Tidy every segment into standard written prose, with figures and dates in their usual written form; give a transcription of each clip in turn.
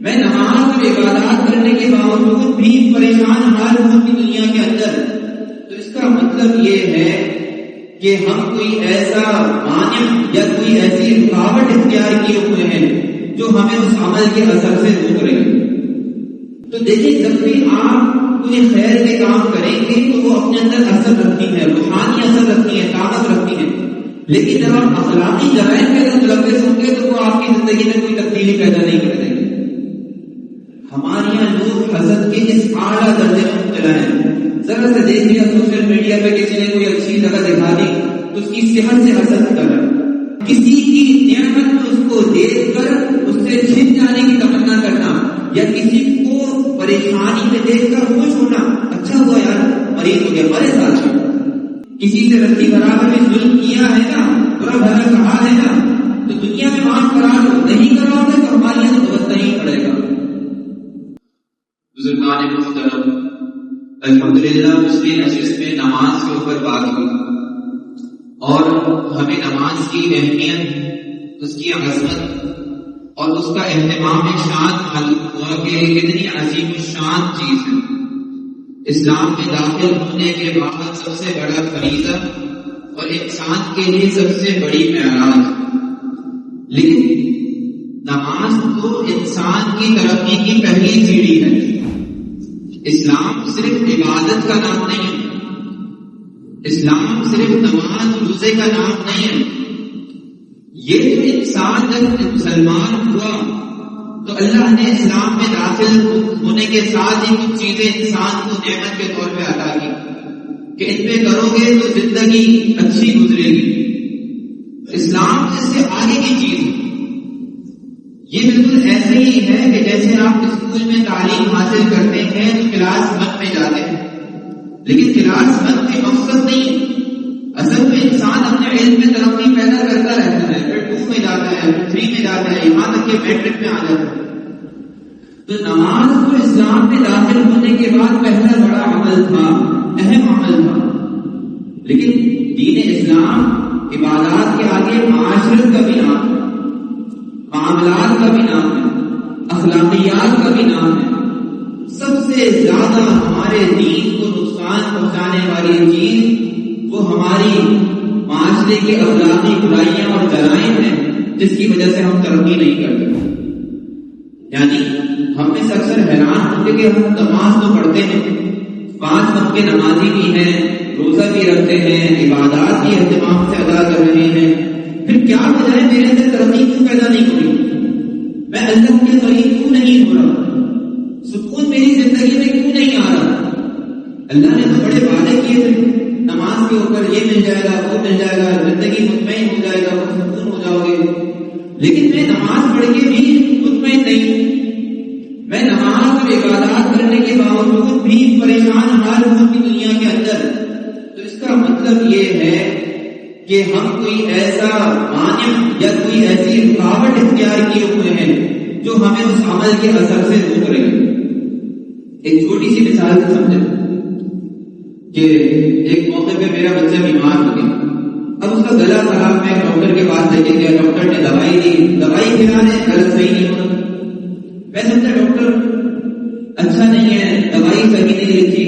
میں نماز اور عبادات کرنے کے باوجود بھی پریشان حال ہوں کی دنیا کے اندر، تو اس کا مطلب یہ ہے کہ ہم کوئی ایسا مانع یا کوئی ایسی رکاوٹ اختیار کیے ہوئے ہیں جو ہمیں اس عمل کے اثر سے روک رہی ہے۔ تو دیکھیں، جب بھی آپ کوئی خیر کے کام کریں گے تو وہ اپنے اندر اثر رکھتی ہے، روحانی اثر رکھتی ہے، طاقت رکھتی ہے، لیکن جب آپ اخلاقی جرائم کے اندر ملوث ہوں گے تو وہ آپ کی زندگی میں کوئی تبدیلی پیدا نہیں کر دیں گے۔ ہمارے یہاں لوگ حسد کے اس اعلیٰ درجے میں مبتلا ہیں۔ ذرا سے دیکھ لیا سوشل میڈیا پہ کسی نے کوئی اچھی جگہ دکھا دی تو اس کی صحت سے حسد کرنا، کسی کی نعمت میں اس کو دیکھ کر اس سے چھن جانے کی تمنا کرنا، یا کسی کو پریشانی میں دیکھ کر خوش ہونا، اچھا ہوا یار مریض ہو گیا، مرے ساتھ کسی سے رسی برابر میں ظلم کیا ہے نا، برا بھلا کہا ہے نا، تو دنیا میں معاف کرا دو، نہیں کراؤ گے تو ہمارے یہاں بھگتنا ہی پڑے گا۔ بزرگان محترم، الحمدللہ پچھلی نشست میں نماز کے اوپر بات ہوئی اور ہمیں نماز کی اہمیت، اس کی عظمت اور اس کا اہتمام ایک شان معلوم ہوا کہ کتنی عظیم الشان چیز ہے۔ اسلام میں داخل ہونے کے بعد سب سے بڑا فریضہ اور انسان کے لیے سب سے بڑی معراج، لیکن نماز تو انسان کی ترقی کی پہلی سیڑھی ہے۔ اسلام صرف عبادت کا نام نہیں ہے، اسلام صرف نماز روزے کا نام نہیں ہے۔ یہ جو انسان جب مسلمان ہوا تو اللہ نے اسلام میں داخل ہونے کے ساتھ ہی کچھ چیزیں انسان کو نعمت کے طور پہ عطا کی کہ ان پہ کرو گے تو زندگی اچھی گزرے گی۔ اسلام اس سے آگے کی چیز ہے۔ یہ بالکل ایسے ہی ہے کہ جیسے آپ اسکول میں تعلیم حاصل کرتے ہیں تو کلاس 1 میں جاتے ہیں، لیکن کلاس 1 میں مقصد نہیں، اصل میں انسان اپنے علم میں ترقی پیدا کرتا رہتا ہے، پھر 2 میں جاتا ہے، پھر 3 میں جاتا ہے، یہاں تک کہ میٹرک میں آ جاتا ہے۔ تو نماز کو اسلام میں داخل ہونے کے بعد پہلا بڑا عمل تھا، اہم عمل تھا، لیکن دین اسلام عبادات کے آگے معاشرت کا بھی نام ہے، معاملات کا بھی نام ہے، اخلاقیات کا بھی نام ہے۔ سب سے زیادہ ہمارے دین کو نقصان پہنچانے والی چیز وہ ہماری معاشرے کی اخلاقی برائیاں اور جرائم ہیں، جس کی وجہ سے ہم ترقی نہیں کرتے۔ یعنی ہم میں سے اکثر حیران ہوتے کہ ہم نماز تو پڑھتے ہیں، 5 وقت کے نمازی بھی ہیں، روزہ بھی رکھتے ہیں، عبادات بھی اہتمام سے ادا کر رہے ہیں، پھر کیا وجہ ہے میرے اندر ترقی کیوں پیدا نہیں ہو رہی؟ میں اللہ کے قریب کیوں نہیں ہو رہا؟ سکون میری زندگی میں کیوں نہیں آ رہا؟ اللہ نے تو بڑے وعدے کیے تھے نماز کے اوپر، یہ مل جائے گا، وہ مل جائے گا، زندگی مطمئن ہو جائے گا، سکون ہو جاؤ گے، لیکن میں نماز پڑھ کے بھی مطمئن نہیں، میں نماز اور عبادات کرنے کے باوجود بھی پریشان حال ہوں کی دنیا کے اندر۔ تو اس کا مطلب یہ ہے کہ ہم کوئی ایسا مانع یا کوئی ایسی رکاوٹ اختیار کیے ہوئے ہیں جو ہمیں اس عمل کے اثر سے روک رہی ہے۔ ایک چھوٹی سی مثال سے سمجھیں کہ ایک موقع پہ میرا بچہ بیمار ہو گیا، اب اس کا گلا خراب، میں ڈاکٹر کے پاس لے کے گیا، ڈاکٹر نے دوائی دی، دوائی کھلانے غلط صحیح نہیں ہونا، میں سمجھا ڈاکٹر اچھا نہیں ہے، دوائی صحیح نہیں لکھی،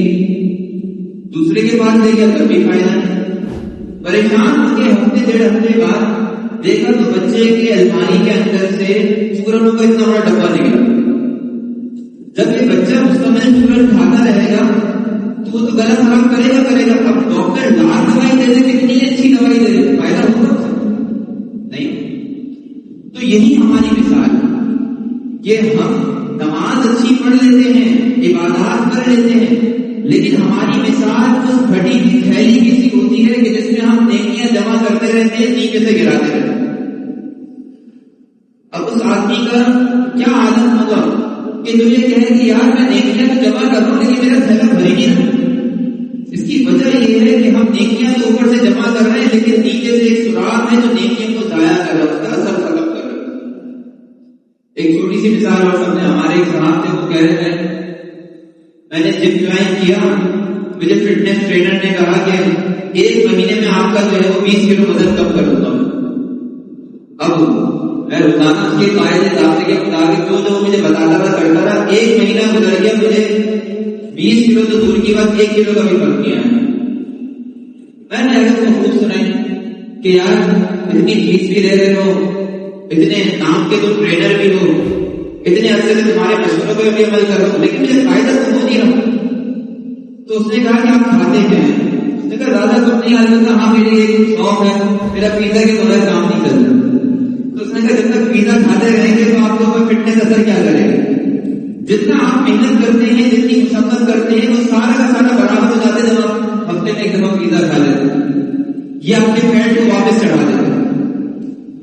دوسرے کے پاس لے گیا تب بھی فائدہ نہیں، پریشان ہو کے ہفتے 1.5 ہفتے بعد دیکھا تو بچے کے الماری کے اندر سے چورنوں کا اتنا بڑا ڈبہ نکلا۔ جب یہ بچہ مستقبل چورن کھاتا رہے گا تو وہ تو گلا خراب کرے گا۔ اب ڈاکٹر لاکھ دوائی دے دے، کتنی اچھی دوائی دے دے، فائدہ ہوگا نہیں؟ تو یہی ہماری مثال ہے کہ ہم نماز اچھی پڑھ لیتے ہیں، عبادات کر لیتے ہیں، لیکن ہماری مثال اس پھٹی کی تھیلی کی سی ہوتی ہے کہ جس میں ہم نیکیاں جمع کرتے رہتے ہیں، نیچے سے گراتے رہتے ہیں۔ اب اس آدمی کا کیا عادت ہوگا کہ جو یہ کہے کہ یار میں نیکیاں تو جمع کر رہا ہوں لیکن میرا تھیلا بھر ہی نہیں رہا۔ اس کی وجہ یہ ہے کہ ہم نیکیاں تو اوپر سے جمع کر رہے ہیں لیکن نیچے سے ایک سراغ ہے جو نیکیوں کو ضائع کر رہا ہے، اس کا اثر ختم کر رہا ہے۔ ایک چھوٹی سی مثال اور سامنے، ہمارے ایک صاحب تھے، وہ کہہ رہے ہیں میں نے جم جوائن کیا، مجھے فٹنس ٹرینر نے کہا کہ 1 مہینے میں آپ کا جو ہے وہ 20 کلو وزن کم کر دوں گا۔ اب میں روزانہ اس کے قاعدے ضابطے کے مطابق جو مجھے بتاتا رہا کرتا رہا. 1 مہینہ گزر گیا, مجھے 20 کلو تو دور کی بات 1 کلو کا بھی فرق نہیں آیا. میں نے اگر کو خوب سنائی کہ یار اتنی فیس بھی لے رہے ہو, اتنے نام کے تم ٹرینر بھی ہو, اتنے عرصے سے تمہارے مشوروں پہ بھی عمل کر رہا ہوں, لیکن مجھے فائدہ تو ہو نہیں رہا. تو اس نے کہا کہ آپ کھاتے ہیں؟ اس نے کہا زیادہ کچھ نہیں. آج کہا ہاں میری ایک شوق ہے, میرا پیزا کے بغیر کام نہیں چلتا. تو اس نے کہا جب تک پیزا کھاتے رہیں گے تو آپ کے اوپر فٹنس اثر کیا کرے گا؟ جتنا آپ محنت کرتے ہیں, جتنی مشقت کرتے ہیں, وہ سارا کا سارا برابر ہو جاتے جب آپ ہفتے میں ایک دفعہ پیزا کھا لیتے ہیں. یہ آپ کے فیٹ کو واپس چڑھا دیتے ہیں.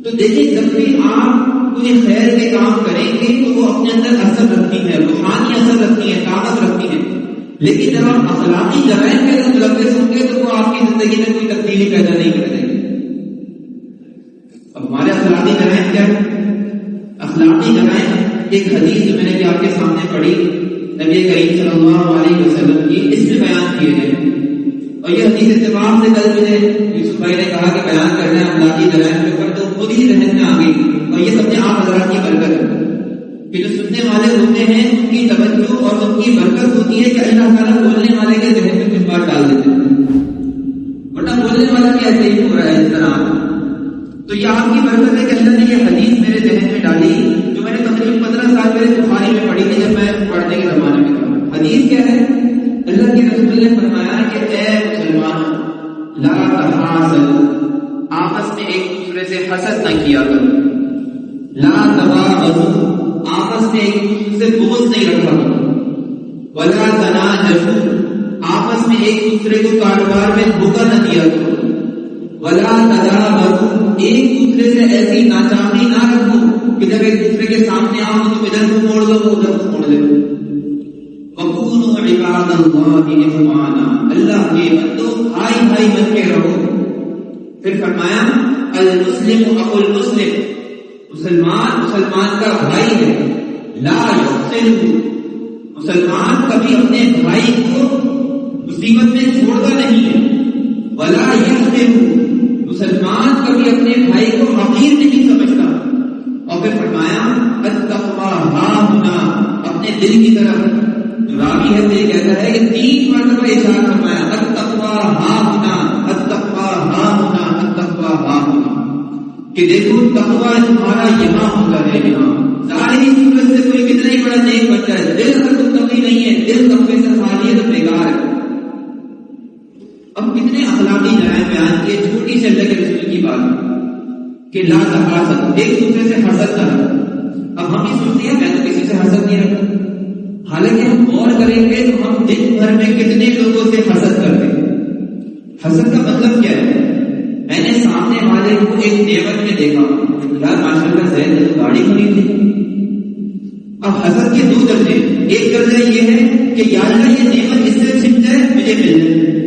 تو دیکھیں جب بھی آپ کوئی خیر کے کام کریں گے تو وہ اپنے اندر اثر رکھتی ہے, روحانی اثر رکھتی ہے, طاقت رکھتی ہے. لیکن جب آپ اخلاقی جرائم کے اندر ملوث ہوں گے تو وہ آپ کی زندگی میں کوئی تبدیلی پیدا نہیں کر دیں گے. اب ہمارے اخلاقی جرائم کیا ہے؟ اخلاقی جرائم ایک حدیث جو میں نے بھی آپ کے سامنے پڑھی نبی کریم صلی اللہ علیہ وسلم کی, اس میں بیان کیے گئے. اور یہ حدیث اتفاق سے کل مجھے یوسف بھائی نے کہا کہ بیان کرنا ہے اخلاقی جرائم کے اوپر, تو خود ہی ذہن میں آ گئی. اور یہ سب نے آپ حضرات کی برکت ہے کہ جو سننے والے ہوتے ہیں ان کی توجہ اور ان کی برکت ہوتی ہے کہ اللہ تعالیٰ بولنے والے کے ذہن میں کچھ بات ڈال دیتے ہیں, ورنہ بولنے والا بھی ایسے ہی ہو رہا ہے اس طرح. تو یہ آپ کی برکت ہے کہ اللہ نے یہ حدیث میرے ذہن میں ڈالی جو میں نے تقریباً 15 سال پہلے بخاری میں پڑھی تھی جب میں پڑھنے کے زمانے میں تھا. حدیث کیا ہے؟ اللہ کے رسول نے فرمایا کہ اے مسلمان لا تحاسدوا, آپس میں ایک دوسرے سے حسد نہ کیا کرو. لا تباغضوا, آپس میں ایک دوسرے سے بغض نہیں رکھا کرو. ولا تناجشوا, آپس میں ایک دوسرے کو کاروبار میں دھوکہ نہ دیا کرو. ولا تدابروا, ایک دوسرے سے ایسی ناچاقی نہ رکھو کہ جب ایک دوسرے کے سامنے آؤ تو ادھر کو موڑ دو ادھر کو موڑ دو. وَكُونُوا عِبَادَ اللَّهِ إِخْوَانًا, اللہ کے بندو بھائی بھائی بن کے رہو. پھر فرمایا المسلم اخو المسلم, مسلمان مسلمان کا بھائی ہے. لا يخذلہ, مسلمان کبھی اپنے بھائی کو مصیبت میں چھوڑتا نہیں ہے. ولا يخذلہ, مسلمان کبھی اپنے بھائی کو حقیر نہیں سمجھتا. اور پھر فرمایا التقویٰ ہاہنا, اپنے دل کی طرف. راوی ہے تو یہ کہتا ہے کہ 3 مرتبہ ارشاد فرمایا التقویٰ ہاہنا, التقویٰ ہاہنا, التقویٰ ہاہنا, کہ دیکھو تقویٰ تمہارا یہاں ہوتا ہے. یہاں ظاہری صورت سے کوئی کتنا ہی بڑا نیک بچہ ہے, دل اگر تقوی نہیں ہے, دل تقوی سے خالی ہے تو بیکار ہے. اب کتنے اخلاقی جرائم بیان کیے, چھوٹی سے اللہ کے رسول کی بات کہ لا تحاسدوا, ایک دوسرے سے حسد نہ رکھو. اب ہم یہ سوچتے ہیں میں تو کسی سے حسد نہیں رکھتا, حالانکہ ہم غور کریں گے تو ہم دن بھر میں کتنے لوگوں سے حسد کرتے ہیں. حسد کا مطلب کیا ہے؟ میں نے سامنے والے کو ایک نعمت میں دیکھا, یار ماشاء اللہ زید نے تو گاڑی خریدی. اب حسد کے 2 درجے, ایک درجہ یہ ہے کہ یا اللہ یہ نعمت اس سے چھن جائے مجھے مل جائے.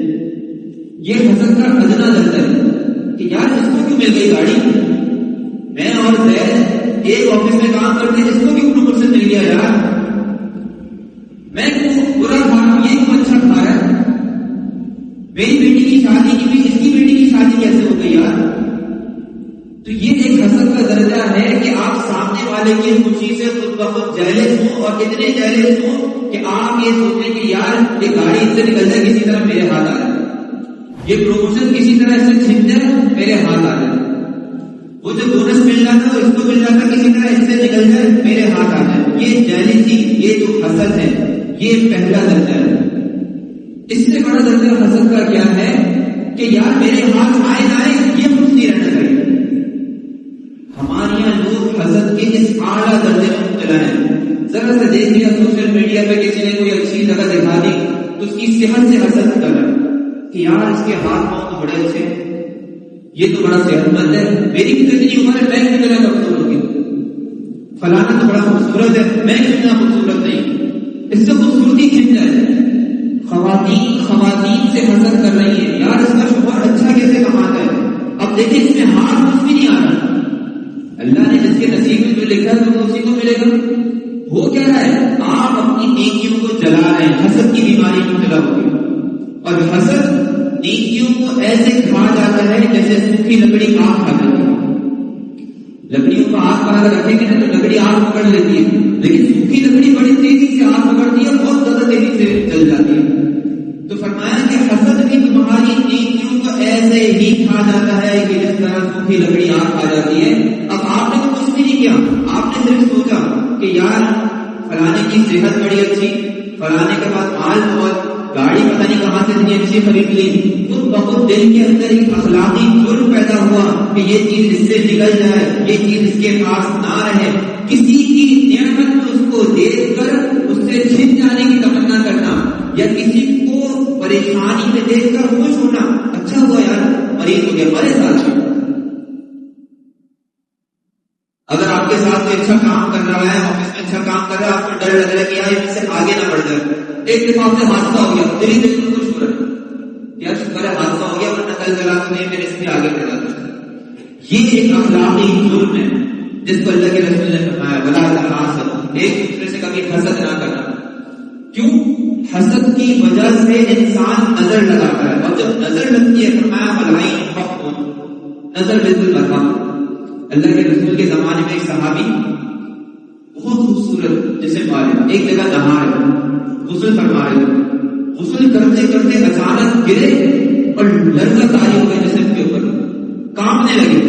یہ حسد کا ادنا درجہ ہے کہ یار اس کو کیوں مل گئی گاڑی, میں اور زید ایک آفس میں کام کرتے ہیں, اس کو کیوں پروموشن مل گیا یار, میں برا کھا رہا ہوں یہ کیوں اچھا کھا رہا ہے, میری بیٹی کی شادی کی بھی اس کی بیٹی کی شادی کیسے ہو گئی یار. تو یہ ایک حسد کا درجہ ہے کہ آپ سامنے والے کی خوشی سے خود بخود جیلس ہوں, اور اتنے جیلس ہوں کہ آپ یہ سوچیں کہ یار یہ گاڑی اس سے نکل جائے کسی طرح میرے ہاتھ آ جائے, یہ پروموشن کسی طرح اس سے چھن جائے میرے ہاتھ آ جائے, وہ جو بونس مل جاتا ہے اس کو مل جاتا کسی طرح اس سے نکل جائے میرے ہاتھ آ جائے. یہ جیلسی, یہ جو حسد ہے یہ پہلا درجہ ہے. اس سے بڑا درجہ حسد کا کیا ہے کہ یار میرے ہاتھ آئے نہ یہ خوش نہیں رہنا چاہیے. ہمارے یہاں لوگ حسد کے اس اعلیٰ درجے میں مبتلا ہیں. ذرا سا دیکھ لیا سوشل میڈیا پہ کسی نے کوئی اچھی جگہ دکھا دی تو اس کی صحت سے حسد کر رہا ہے کہ یار اس کے ہاتھ پاؤں تو بڑے اچھے, یہ تو بڑا صحت مند ہے, میری بھی کتنی عمر ہے, میں کتنا خوبصورت ہوگی, فلانا تو بڑا خوبصورت ہے, میں کتنا خوبصورت نہیں. اس سے خوبصورتی کھن جائے. خواتین سے حسد کر رہی ہے, یار اس کا شوہر اچھا کیسے کماتا ہے, اب دیکھیں اس میں ہاتھ کچھ بھی نہیں آ رہا. اللہ نے جس کے نصیب میں جو لکھا ہے تو اسی کو ملے گا. ہو کیا رہا ہے, آپ اپنی نیکیوں کو جلا رہے ہیں, حسد کی بیماری میں مبتلا ہو گئی. اور حسد نیکیوں کو ایسے کھا جاتا ہے جیسے سوکھی لکڑی آگ کھا جاتی ہے. لکڑیوں کو آگ پر اگر رکھیں گے نا تو لکڑی آگ پکڑ لیتی ہے، لیکن سوکھی لکڑی بڑی تیزی سے آگ پکڑتی ہے، بہت زیادہ تیزی سے جل جاتی ہے۔ تو فرمایا کہ حسد بھی تمہاری نیکیوں کو ایسے ہی کھا جاتا ہے کہ جس طرح سوکھی لکڑی آگ کھا جاتی ہے۔ اب آپ نے تو کچھ بھی نہیں کیا، آپ نے صرف سوچا کہ یار فلانے کی صحت بڑی اچھی، فلانے کے پاس مال بہت، گاڑی پتہ نہیں کہاں سے اتنی اچھی خرید لی، خود بخود دل کے اندر ایک اخلاقی جرم پیدا ہوا کہ یہ چیز اس سے نکل جائے، یہ چیز اس کے پاس نہ رہے۔ کسی کی نعمت میں اس کو دیکھ کر اس سے چھن جانے کی تمنا کرنا، یا کسی کو پریشانی میں دیکھ کر خوش ہونا، اچھا ہوا یار مریض ہو گیا، مرے ساتھ۔ اگر آپ کے ساتھ کوئی اچھا کام کر رہا ہے، آفس میں اچھا کام کر رہا ہے، آپ کو ڈر لگ رہا ہے کہ یار اس سے آگے نہ بڑھ جائے، ایک دفعہ آپ سے حادثہ ہو گیا، دل ہی دل میں خوش ہو رہا ہے، یار شکر ہے حادثہ ہو گیا، ورنہ کل چلا تو نہیں، میرے اس سے آگے بڑھ جاتا۔ یہ ایک اخلاقی جرم ہے جس کو اللہ کے رسول نے فرمایا ولا تحاسد، ایک دوسرے سے کبھی حسد نہ کرنا۔ کیوں؟ حسد کی وجہ سے انسان نظر لگاتا ہے، اور جب نظر لگتی ہے فرمایا فالعین حق، نظر بالکل برحق۔ اللہ کے رسول کے زمانے میں ایک صحابی بہت خوبصورت جسم والے ایک جگہ نہا رہے، غسل فرما رہے تھے، غسل کرتے کرتے اچانک گرے اور لرزہ طاری ہو گئے جسم کے اوپر، کانپنے لگے۔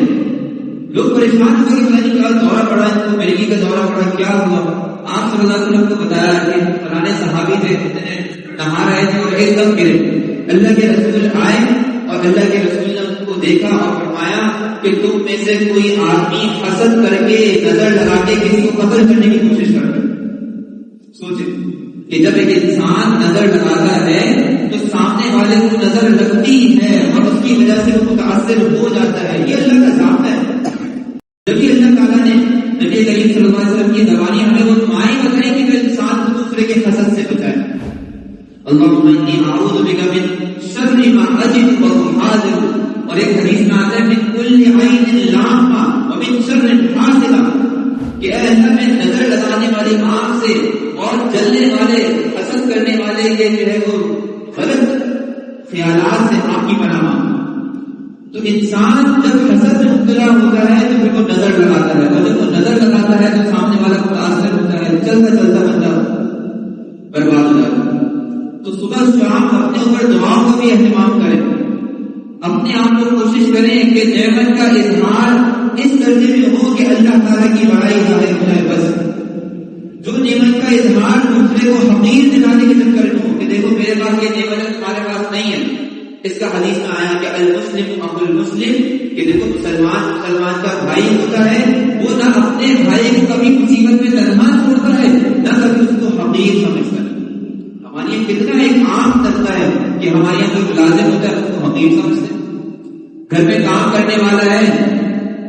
لوگ پریشان ہو گئے کہ میں نے کہا دورہ پڑا، ان کو مرگی کا دورہ پڑا، کیا ہوا؟ آپ صلی اللہ علیہ وسلم کو بتایا کہ فلانے صحابی تھے، نہا رہے تھے اور ایک دم گرے۔ اللہ کے رسول آئے اور اللہ کے رسول نے ان کو دیکھا اور فرمایا کہ تم میں سے کوئی آدمی حسد کر کے نظر لگا کے کسی کو قتل کرنے کی کوشش کرتا ہے۔ سوچے کہ جب ایک انسان نظر لگاتا ہے تو سامنے والے کو نظر لگتی ہے اور اس کی وجہ سے وہ متاثر ہو جاتا ہے، یہ اللہ کا ضابطہ ہے۔ جبکہ اللہ تعالیٰ نے نبی کریم صلی اللہ علیہ وسلم کی زبانی ہمیں وہ دعائیں بتائیں کہ جو انسان کو دوسرے کے حسد سے بچائے۔ اللہم انی اعوذ بک من شر ما اجد واحاذر، اور ایک حدیث میں آتا ہے من کل عین لامہ ومن شر حاسد، کہ اے اللہ میں نظر لگانے والی آنکھ سے اور جلنے والے حسد کرنے والے یہ جو ہے وہ غلط خیالات سے آپ کی پناہ مانگتا۔ تو انسان جب حسد میں مبتلا ہوتا ہے تو پھر وہ نظر لگاتا ہے، اور جب وہ نظر لگاتا ہے تو سامنے والا متاثر ہوتا ہے، چلتا چلتا بندہ برباد ہو جاتا ہے۔ تو صبح شام اپنے اوپر دعاؤں کا بھی اہتمام کریں، اپنے آپ کو کوشش کریں کہ نعمت کا اظہار اس درجے میں ہو کہ اللہ تعالیٰ کی بڑائی ظاہر ہو جائے۔ بس جو نعمت کا اظہار دوسرے کو حقیر دکھانے کے چکر میں ہو کہ دیکھو میرے پاس یہ نعمت ہے تمہارے پاس نہیں ہے، اس کا حدیث میں آیا کہ المسلم اخو المسلم، کہ دیکھو مسلمان کا بھائی ہوتا ہے، وہ نہ اپنے بھائی کو کبھی مصیبت میں تنہا چھوڑتا ہے، نہ کبھی اس کو حقیر سمجھتا ہے۔ ہمارے یہاں کتنا ایک عام طریقہ ہے کہ ہمارے یہاں کوئی ملازم ہوتا ہے اس کو حقیر سمجھتے ہیں، گھر میں کام کرنے والا ہے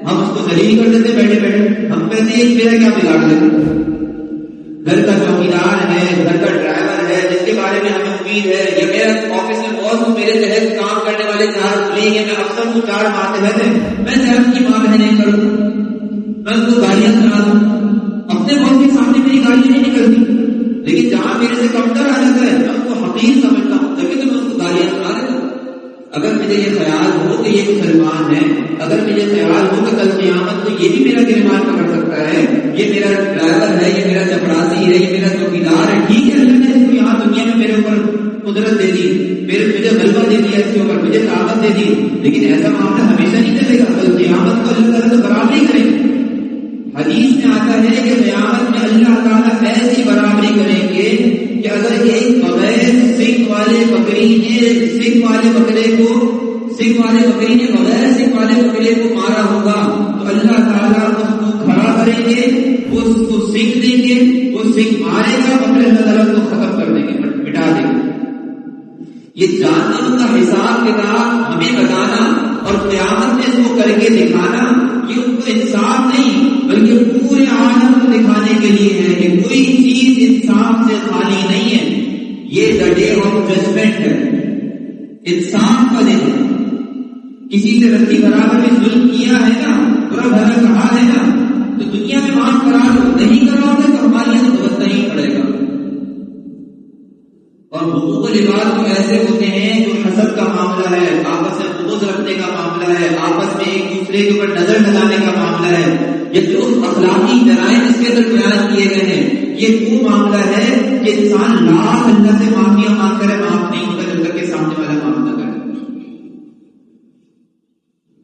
ہم اس کو ذلیل کر دیتے بیٹھے بیٹھے، ہم کہتے ہیں میرا کیا بگاڑ دیتے۔ گھر کا چوکیدار ہے، گھر کا ڈرائیور ہے جس کے بارے میں ہمیں امید ہے، یا میرا آفس میں باس ہوں، میرے تحت کام کرنے والے 4 کلیگ ہیں، میں افسر کو 4 ماتحت ہیں، میں صاحب کی ماں بہنیں کروں، میں ان کو گالیاں سنا دوں، اپنے باس کے سامنے میری گالیاں نہیں نکلتی، لیکن جہاں میرے سے کمتر آ جاتا ہے میں اس کو حقیر سمجھتا ہوں، جبکہ تو میں اس کو گالیاں سنا دیتا ہوں۔ اگر مجھے یہ خیال ہو کہ یہ مسلمان ہے، اگر مجھے خیال ہو کہ کل قیامت کو یہ بھی میرا گرمان پکڑ سکتا ہے، یہ میرا ڈرائیور ہے، یہ میرا چپراسی ہے، یہ میرا چوکیدار ہے، ٹھیک ہے، اللہ نے اس کو یہاں دنیا میں میرے اوپر قدرت دے دی، مجھے غلبہ دے دیا اس کے اوپر، مجھے طاقت دے دی، لیکن ایسا معاملہ ہمیشہ نہیں چلے گا، کل قیامت کو اللہ تعالیٰ سے برابری کریں گے۔ حدیث میں آتا ہے کہ قیامت میں اللہ تعالیٰ ایسی برابری کریں گے کہ اگر ایک بغیر سنگ والے بکری نے بغیر سنگ والے بکرے کو مارا ہوگا تو اللہ تعالیٰ اس کو کھڑا کریں گے، وہ اس کو سنگ دیں گے، وہ سنگ مارے گا اور پھر اللہ تعالیٰ کو ختم کر دیں گے، مٹا دیں گے۔ یہ جانوروں کا حساب کتاب ہمیں بتانا اور قیامت میں اس کو کر کے دکھانا، یہ ان کو انصاف نہیں بلکہ پورے عالم کو دکھانے کے لیے ہے کہ کوئی چیز انصاف سے خالی نہیں ہے۔ یہ دا ڈے آف ججمنٹ ہے، انصاف کا دن ہے۔ کسی سے رتی برابر میں ظلم کیا ہے نا، برا بھلا کہا ہے نا، تو دنیا میں معاف کرا لو، نہیں کراؤ گے تو ہمارے یہاں بھگتنا ہی پڑے گا۔ اور حقوق العباد تو ایسے ہوتے ہیں جو حسد کا معاملہ ہے، آپس میں بغض رکھنے کا معاملہ ہے، آپس میں ایک دوسرے کے اوپر نظر لگانے کا معاملہ ہے، یہ جو اخلاقی جرائم اس کے اندر بیان کیے گئے ہیں، یہ وہ معاملہ ہے کہ انسان لاکھ اللہ سے معافیاں مانگ کرے، معاف نہیں ہوتا جب تک کہ سامنے والا معاف نہ کرے۔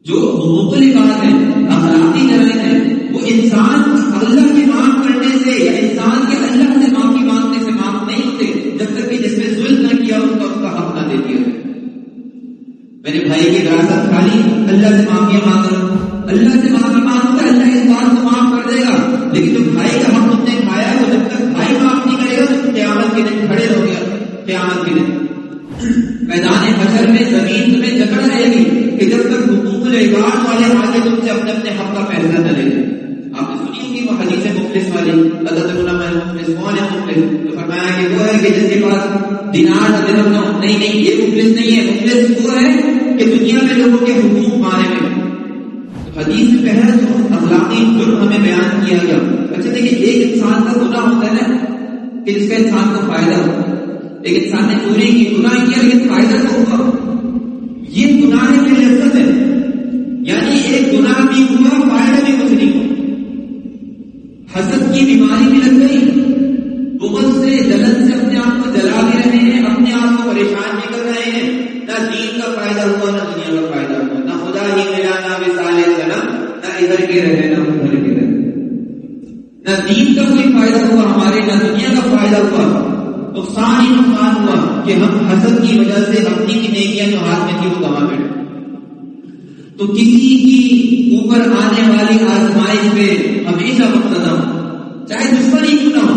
جو حقوق العباد ہیں، اخلاقی جرائم ہیں، وہ انسان اللہ کے معاف کرنے سے یا انسان کے اللہ سے معافی مانگنے سے معاف نہیں ہوتے جب تک کہ جس نے ظلم نہ کیا اس کا حق نہ دے دیا۔ میرے بھائی کی وراثت کھالی، اللہ سے معافی مانگ رہا ہوں، اللہ سے معافی مانگوں گا، اللہ اس بات کو معاف کر دے گا۔ لیکن جو بھائی کا حق تم نے کھایا وہ جب تک بھائی معاف نہیں کرے گا تو قیامت کے دن کھڑے ہو گیا۔ قیامت کے دن میدان حشر میں زمین تمہیں جکڑ رہے گی کہ جب تک حقوق العباد والے آگے تم سے اپنے اپنے حق کا فیصلہ نہ لے لیں۔ آپ نے سنی ہوگی وہ حدیث مفلس والی، حضرت علماء مفلس کون ہے مفلس؟ تو فرمایا کہ وہ ہے کہ جس کے پاس دینار نہ درہم نہ ہو۔ نہیں نہیں، یہ مفلس نہیں ہے، مفلس وہ ہے کہ دنیا میں لوگوں کے حقوق مانے میں۔ حدیث میں پہلا جو اخلاقی جرم ہمیں بیان کیا گیا، اچھا دیکھیں، ایک انسان کا گناہ ہوتا ہے نا کہ جس کا انسان کو فائدہ ہو۔ ایک انسان نے چوری کی، گناہ کیا لیکن فائدہ تو ہوا، یہ گناہ میں لذت ہے، یعنی ایک گناہ بھی ہوا فائدہ بھی کچھ نہیں ہوا۔ حسد کی بیماری بھی لگ گئی، بغض سے جلن سے اپنے آپ کو جلا بھی رہے ہیں، اپنے آپ کو پریشان بھی کر رہے ہیں، نہ دین کا فائدہ ہوا نہ دنیا کا فائدہ ہوا، نہ خدا ہی ملا نہ وصال جنم، نہ ادھر کے رہے نہ ادھر کے رہے، نہ دین کا کوئی فائدہ ہوا ہمارے، نہ دنیا کا فائدہ ہوا، نقصان ہی نقصان ہوا کہ ہم حسد کی وجہ سے اپنی کی نیکیاں جو ہاتھ میں تھی وہ گنوا بیٹھے۔ تو کسی کی اوپر آنے والی آزمائش پہ ہمیشہ مقتدی ہو، چاہے دشمن ہی کیوں نہ ہو،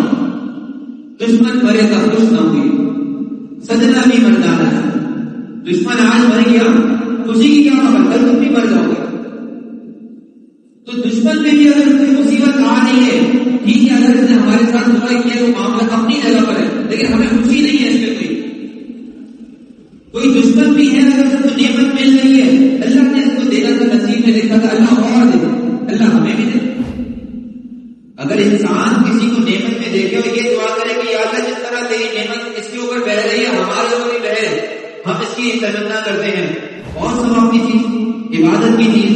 دشمن مرے تو خوش نہ ہوئی، سجنا بھی مر جانا ہے۔ دشمن آج مر گیا، خوشی کی کیا خبر، کل تم بھی مر جاؤ گے۔ تو دشمن پہ بھی اگر کوئی مصیبت آ رہی ہے، ٹھیک ہے، اگر اس نے ہمارے ساتھ برا کیا تو معاملہ اپنی جگہ پر ہے، لیکن ہمیں خوشی نہیں ہے اس پہ۔ کوئی دشمن بھی ہے، اگر اس کو نعمت مل رہی ہے، اللہ نے اس کو دینا تھا، نصیب میں لکھا تھا، اللہ اور دے، اللہ ہمیں بھی دے۔ اگر انسان کسی کو نعمت میں دیکھے اور یہ دعا کرے کہ یا اللہ جس طرح تیری نعمت اس کے اوپر بہ رہی ہے ہمارے اوپر بھی بہے، ہم اس کی تمنا کرتے ہیں، اور ثواب کی چیز، عبادت کی چیز،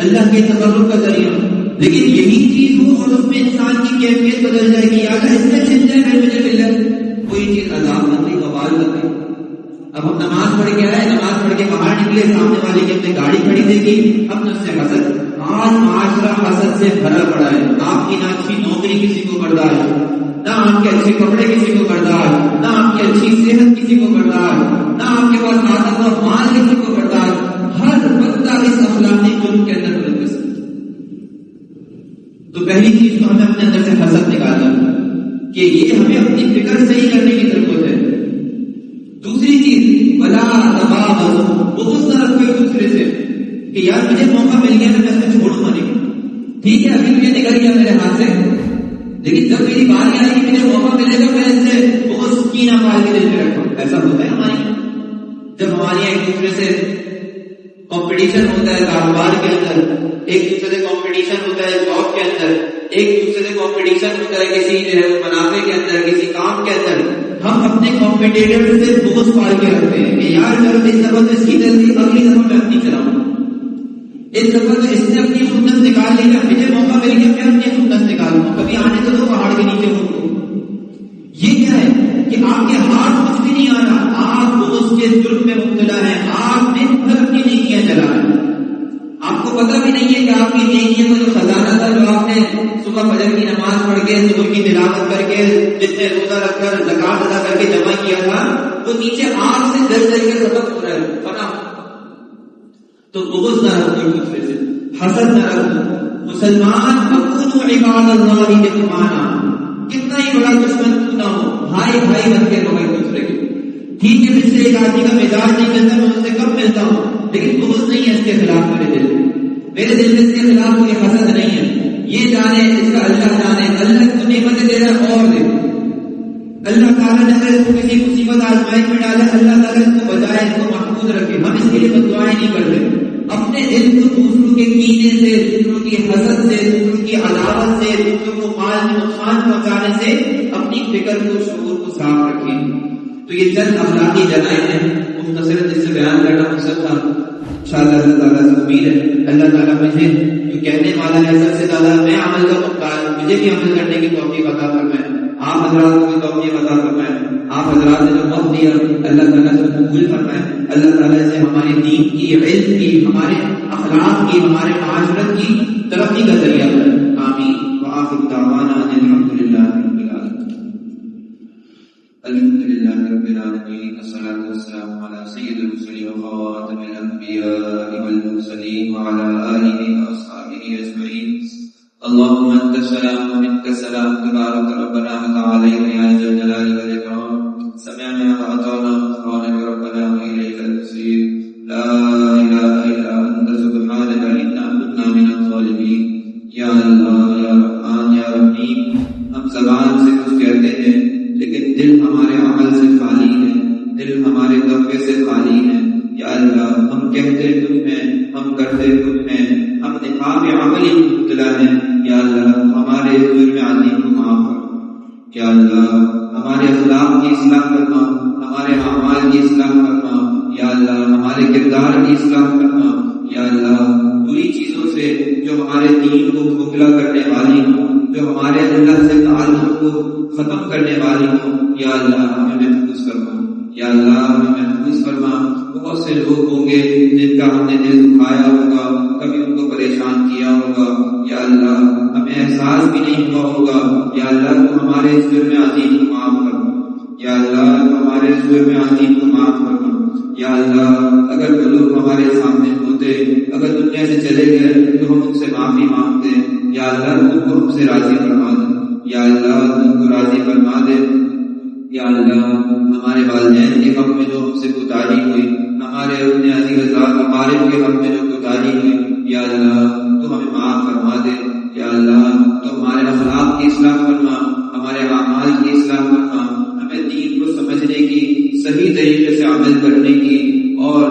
اللہ کے تقرب کا ذریعہ، لیکن یہی چیز ہو اور اس میں انسان کی کیفیت بدل جائے کہ یا اللہ اس سے چھن جائے پھر مجھے مل جائے، کوئی چیز عذاب بن گئی، وبال بن گئی۔ اب ہم نماز پڑھ کے آئے، نماز پڑھ کے باہر نکلے، سامنے والے کی اپنی گاڑی کھڑی دیکھی، اپنے اس سے حسد۔ آج معاشرہ حسد سے بھرا پڑا ہے، آپ کی نہ اچھی نوکری کسی کو برداشت، نہ آپ کے اچھے کپڑے کسی کو برداشت، نہ آپ کی اچھی صحت کسی کو برداشت، نہ آپ کے پاس آتا ہوا مال کسی کو برداشت، ہر بندہ اس اخلاقی جرم کے اندر ملوث ہے۔ تو پہلی چیز تو ہمیں اپنے اندر سے حسد نکالنا کہ یہ ہمیں اپنی فکر صحیح کرنے کی ضرورت ہے۔ دوسری چیز ولا تباغضوا، بغض نہ رکھو ایک دوسرے سے کہ یار مجھے موقع مل گیا میں اسے چھوڑوں گا نہیں، ٹھیک ہے ابھی مجھے نکل گیا میرے ہاتھ سے، لیکن جب میری باری آئے گی مجھے موقع ملے گا میں اس سے بغض کی نہ پال کے دل میں رکھوں۔ ایسا ہوتا ہے ہماری، جب ہماری ایک دوسرے سے کمپٹیشن ہوتا ہے کاروبار کے اندر، ایک دوسرے سے کمپٹیشن ہوتا ہے جاب کے اندر، ایک دوسرے سے کمپٹیشن ہوتا ہے کسی جو ہے منافع کے اندر، کسی کام کے اندر، ہم اپنے کمپٹیٹر سے بغض پال کے رکھتے ہیں کہ یار جب اس دفعہ اس کی جلدی اگلی دفعہ میں اپنی چلاؤں، اس دفعہ تو اس نے اپنی خودنس نکال لی، مجھے موقع مل گیا میں اپنی خودنس نکالوں، کبھی آنے تو دو پہاڑ کے نیچے ہو۔ یہ کیا ہے کہ آپ کے ہاتھ کچھ بھی نہیں آ رہا، آپ بغض کے جرم میں مبتلا ہیں، آپ دن بھر اپنی نیکیاں چلا رہے ہیں، آپ کو پتہ بھی نہیں ہے کہ آپ کی نیکیوں کا جو خزانہ تھا جو آپ نے صبح فجر کی نماز پڑھ کے صبح کی تلاوت کر کے جتنے روزہ رکھ کر زکات ادا کر کے جمع کیا تھا وہ نیچے آگ سے جل جل کے ختم ہو رہا ہے پتہ۔ تو بغض نہ رکھو ایک دوسرے سے، حسد نہ رکھو۔ مسلمان اکونوا عباد اللہ اخوانا، کتنا ہی بڑا دشمن کیوں نہ ہو، بھائی بھائی بن کے رہو ایک دوسرے کے۔ ٹھیک ہے مجھ سے ایک آدمی کا مزاج نہیں ملتا، میں اس سے کم ملتا ہوں، لیکن بغض نہیں ہے اس کے خلاف میرے دل میں اس کے خلاف کوئی حسد نہیں ہے۔ یہ جانے اس کا اللہ جانے، اللہ اس کو نعمتیں دے رہا ہے اور دے، اللہ تعالیٰ نے اگر اس کو کسی مصیبت آزمائش میں ڈالا، اللہ تعالیٰ اس کو بچائے، اس کو محفوظ رکھے۔ ہم اس کے لیے بد دعائیں نہیں کرتے، اپنے دل کو دوسروں کے کینے سے، دوسروں کی حسد سے، دوسروں کی عداوت سے، دوسروں کو مال میں نقصان پہنچانے سے اپنی فکر کو، شعور کو صاف رکھیں۔ تو یہ چند اخلاقی جرائم ہیں، مختصر جس سے بیان کرنا مقصد تھا۔ انشاءاللہ اللہ تعالیٰ سے امید ہے اللہ تعالیٰ مجھے جو کہنے والا ہے سب سے زیادہ میں عمل کا مختار ہوں، مجھے بھی عمل کرنے کی توفیق عطا فرمائے، آپ حضرات کو بھی توفیق عطا فرمائے، آپ حضرات نے جو وقت دیا اللہ تعالیٰ سے قبول فرمائے، اللہ تعالیٰ سے ہمارے دین کی، علم کی، ہمارے اخلاق کی، ہمارے معاشرت کی ترقی کا ذریعہ بنائے، آمین۔ وآخر دعوانا ان الحمد للہ رب العالمین۔ الحمد للہ رب العالمین، والصلاة والسلام علی سید المرسلین وخاتم الانبیاء والمرسلین وعلی آلہ واصحابہ اجمعین۔ اللهم انت السلام ومنك السلام، تبارك ربنا وتعالى يا ذا الجلال والاكرام، سمعنا واطعنا غفرانك ربنا واليك المصير، لا اله الا انت سبحانك انا كنا من الظالمين۔ یا اللہ، یا رحمان، یا رحیم، ہم زبان سے کچھ کہتے ہیں لیکن دل ہمارے عمل سے خالی ہے، دل ہمارے تقوی سے خالی ہے۔ یا اللہ، ہم کہتے کچھ ہیں، ہم کرتے کچھ ہیں، ہم نفاق عملی مبتلا ہیں۔ یا اللہ، ہمارے جرم عظیم کو معاف کرو۔ یا اللہ، ہمارے اخلاق کی اصلاح فرما، ہمارے اعمال کی اصلاح فرما۔ یا اللہ، ہمارے کردار کی اصلاح فرما۔ یا اللہ، بری چیزوں سے جو ہمارے دین کو کھوکھلا کرنے والی ہوں، جو ہمارے اللہ سے تعلق کو ختم کرنے والی ہوں، یا اللہ ہمیں محفوظ فرما۔ یا اللہ، ہمیں محفوظ فرما۔ بہت سے لوگ ہوں گے جن کا ہم نے دل دکھایا ہوگا، کبھی ان کو پریشان کیا ہوگا، یا اللہ ہمیں احساس بھی نہیں ہوا ہوگا۔ یا اللہ، تو ہمارے اس جرم عظیم کو معاف فرما۔ یا اللہ، تو ہمارے اس جرم عظیم کو معاف فرما۔ یا اللہ، اگر وہ لوگ ہمارے سامنے ہوتے، اگر دنیا سے چلے گئے تو ہم ان سے معافی مانگتے۔ یا اللہ، ان کو ہم سے راضی فرما دے۔ یا اللہ، ان کو راضی فرما دے۔ یا اللہ، ہمارے والدین کے حق میں جو ہم سے کوتاہی ہوئی، ہمارے اپنے عزیز ذات اقارب کے حق میں جو کوتاہی ہوئی، یا اللہ تو ہمیں معاف فرما دے۔ یا اللہ، تو ہمارے اخلاق کی اصلاح فرما، ہمارے اعمال کی اصلاح فرما، ہمیں دین کو سمجھنے کی، صحیح طریقے سے عمل کرنے کی، اور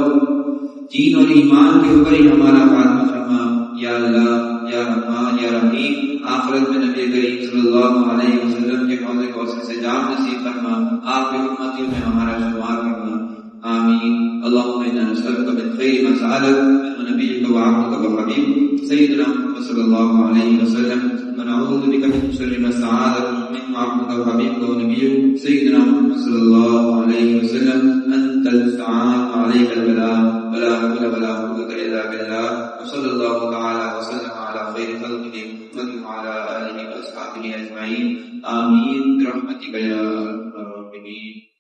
دین اور ایمان کے اوپر ہی ہمارا خاتمہ فرما۔ یا اللہ، یا رحمان، یا رحیم، آخرت میں نبی کریم صلی اللہ علیہ وسلم کے حوض کوثر سے جام نصیب فرما، آپ کے امتیوں میں ہمارا شمار فرما، آمین۔ اللهم انا نسألك من خير ما سألك من نبيك وعبدك وحبيبك سيدنا محمد صلى الله عليه وسلم، ونعوذ بك من شر ما استعاذك منه عبدك وحبيبك ونبيك سيدنا محمد صلى الله عليه وسلم، انت المستعان وعليك البلاغ، ولا حول ولا قوة الا بالله، وصلى الله تعالى وسلم على خير خلقه محمد وعلى آله واصحابه اجمعين، آمين برحمتك يا ارحم الراحمين۔